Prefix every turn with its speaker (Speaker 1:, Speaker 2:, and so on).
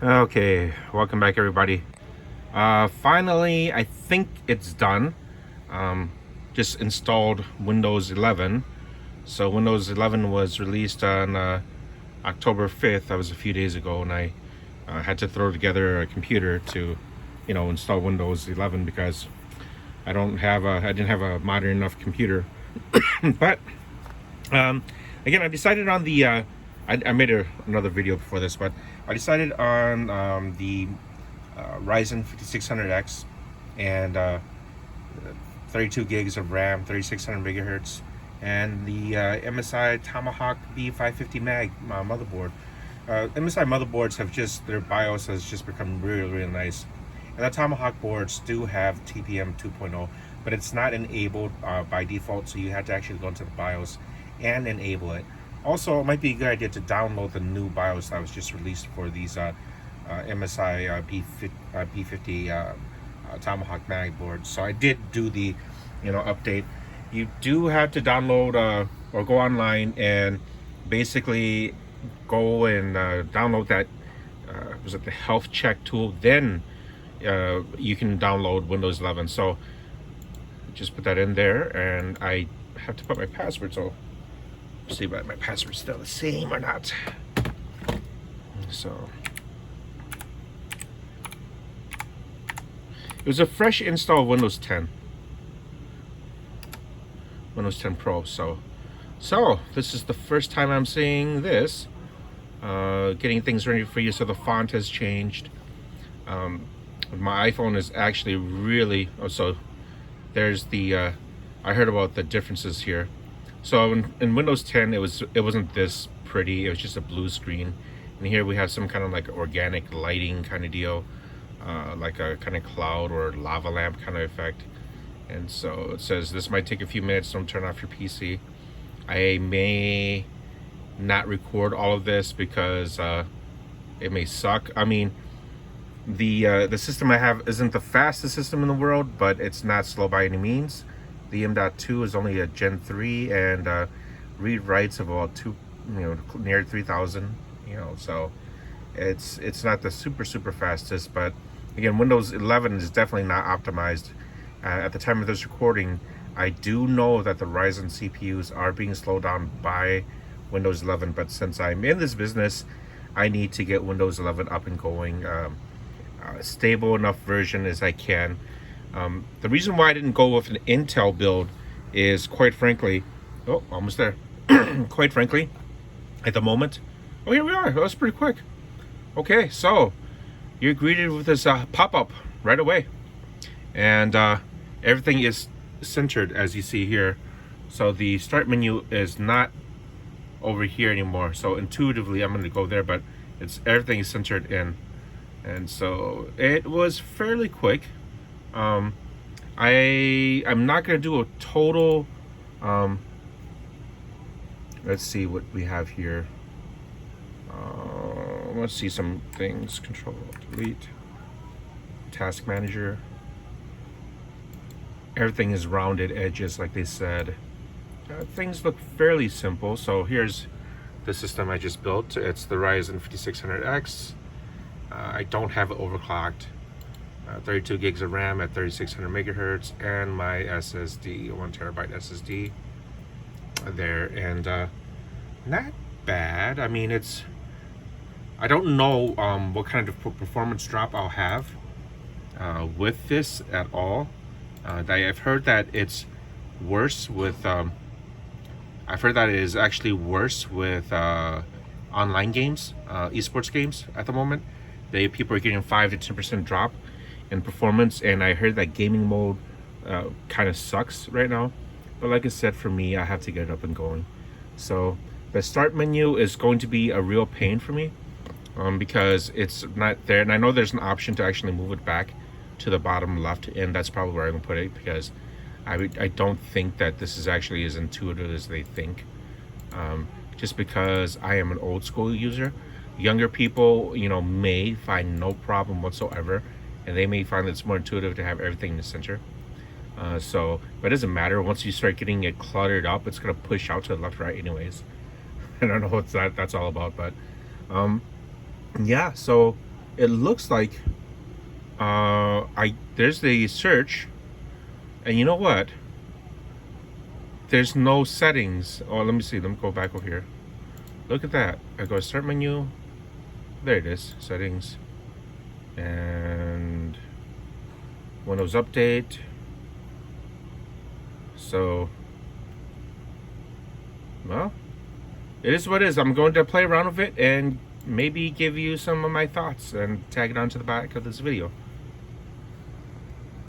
Speaker 1: Okay, welcome back everybody. Finally, I think it's done. Um, just installed Windows 11. So Windows 11 was released on October 5th. That was a few days ago, and I had to throw together a computer to, install Windows 11 because I didn't have a modern enough computer. But um, again, I decided on I made another video before this, but I decided on the Ryzen 5600X and 32 gigs of RAM, 3600 megahertz, and the MSI Tomahawk B550 Mag motherboard. MSI motherboards their BIOS has just become really, really nice. And the Tomahawk boards do have TPM 2.0, but it's not enabled by default, so you have to actually go into the BIOS and enable it. Also, it might be a good idea to download the new BIOS that was just released for these MSI B50 Tomahawk Mag boards. So I did do the update. You do have to download or go online and basically go and download that was it the health check tool. Then you can download Windows 11. So just put that in there, and I have to put my password. So see if my password's still the same or not. So it was a fresh install of Windows 10. Windows 10 Pro. So this is the first time I'm seeing this. Getting things ready for you. So the font has changed. My iPhone is actually really. Oh, so there's the. I heard about the differences here. So in Windows 10, it wasn't this pretty. It was just a blue screen, and here we have some kind of like organic lighting kind of deal, like a kind of cloud or lava lamp kind of effect. And so it says this might take a few minutes. Don't turn off your PC. I may not record all of this because it may suck. I mean, the system I have isn't the fastest system in the world, but it's not slow by any means. The M.2 is only a Gen 3 and read writes of about near 3,000. So it's not the super fastest, but again, Windows 11 is definitely not optimized. At the time of this recording, I do know that the Ryzen CPUs are being slowed down by Windows 11, but since I'm in this business, I need to get Windows 11 up and going, stable enough version as I can. The reason why I didn't go with an Intel build is, quite frankly, almost there. Quite frankly, at the moment, here we are. That was pretty quick. Okay, so you're greeted with this pop-up right away, and everything is centered as you see here. So the start menu is not over here anymore. So intuitively, I'm going to go there, but everything is centered in, and so it was fairly quick. I'm not going to do a total. Let's see what we have here. Let's see some things. Control Delete. Task Manager. Everything is rounded edges, like they said. Things look fairly simple. So here's the system I just built. It's the Ryzen 5600X. I don't have it overclocked. 32 gigs of RAM at 3600 megahertz, and my SSD, 1 terabyte SSD there, and not bad. I mean, I don't know what kind of performance drop I'll have with this at all. I've heard that it's worse with I've heard that it is actually worse with online games, esports games at the moment. People are getting 5 to 10% drop in performance, and I heard that gaming mode kind of sucks right now. But like I said, for me, I have to get it up and going. So the start menu is going to be a real pain for me because it's not there. And I know there's an option to actually move it back to the bottom left, and that's probably where I'm going to put it, because I don't think that this is actually as intuitive as they think. Just because I am an old school user. Younger people, may find no problem whatsoever, and they may find that it's more intuitive to have everything in the center. But it doesn't matter. Once you start getting it cluttered up, it's going to push out to the left, right anyways. I don't know what that's all about, but yeah, so it looks like there's the search, and you know what? There's no settings. Oh, let me see. Let me go back over here. Look at that. I go start menu. There it is. Settings. And Windows Update. So, well, it is what it is. I'm going to play around with it and maybe give you some of my thoughts and tag it onto the back of this video.